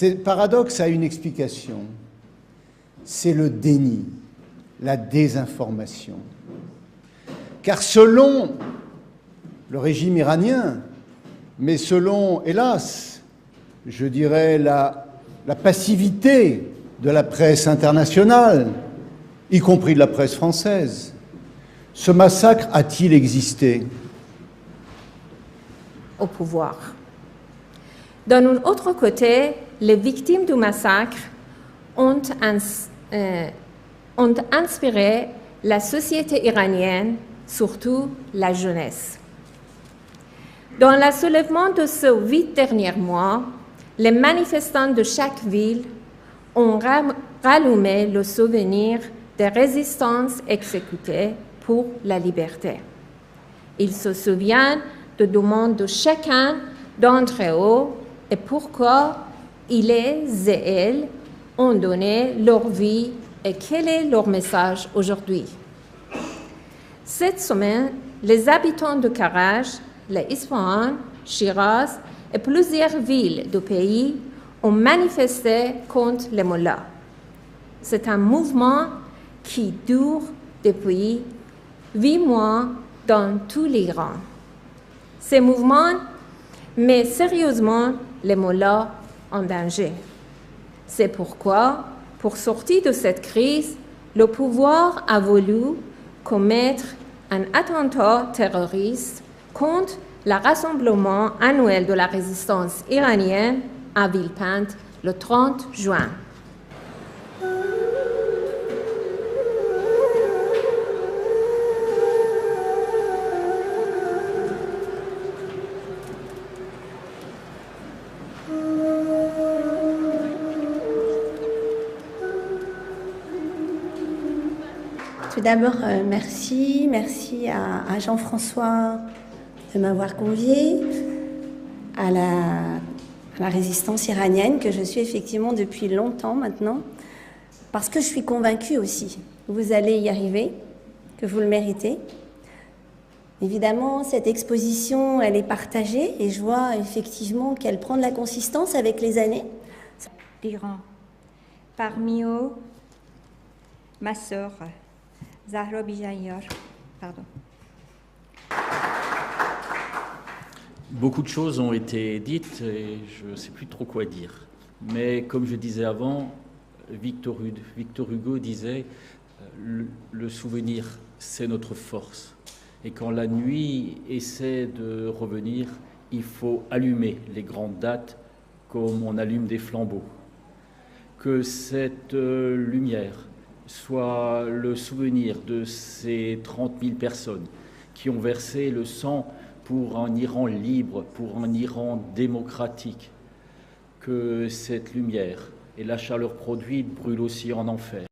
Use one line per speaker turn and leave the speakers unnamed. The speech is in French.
Ce paradoxe a une explication, c'est le déni, la désinformation. Car selon le régime iranien, mais selon, hélas, je dirais la passivité de la presse internationale, y compris de la presse française, ce massacre a-t-il existé?
Au pouvoir. D'un autre côté, les victimes du massacre ont inspiré la société iranienne, surtout la jeunesse. Dans le soulèvement de ces 8 derniers mois, les manifestants de chaque ville ont rallumé le souvenir des résistances exécutées pour la liberté. Ils se souviennent de demandes de chacun d'entre eux et pourquoi ils et elles ont donné leur vie et quel est leur message aujourd'hui. Cette semaine, les habitants de Karaj, l'Isfahan, Shiraz et plusieurs villes du pays ont manifesté contre les mollahs. C'est un mouvement qui dure depuis 8 mois dans tout l'Iran. Ces mouvements mettent sérieusement les mollahs en danger. C'est pourquoi, pour sortir de cette crise, le pouvoir a voulu commettre un attentat terroriste contre le rassemblement annuel de la résistance iranienne à Villepinte le 30 juin.
Tout d'abord, merci à Jean-François de m'avoir convié à la résistance iranienne, que je suis effectivement depuis longtemps maintenant, parce que je suis convaincue aussi que vous allez y arriver, que vous le méritez. Évidemment, cette exposition, elle est partagée et je vois effectivement qu'elle prend de la consistance avec les années.
D'Iran. Parmi eux, ma sœur, Zahra Bijayar. Pardon.
Beaucoup de choses ont été dites et je ne sais plus trop quoi dire. Mais comme je disais avant, Victor Hugo disait le souvenir, c'est notre force. Et quand la nuit essaie de revenir, il faut allumer les grandes dates comme on allume des flambeaux. Que cette lumière soit le souvenir de ces 30 000 personnes qui ont versé le sang pour un Iran libre, pour un Iran démocratique. Que cette lumière et la chaleur produite brûlent aussi en enfer.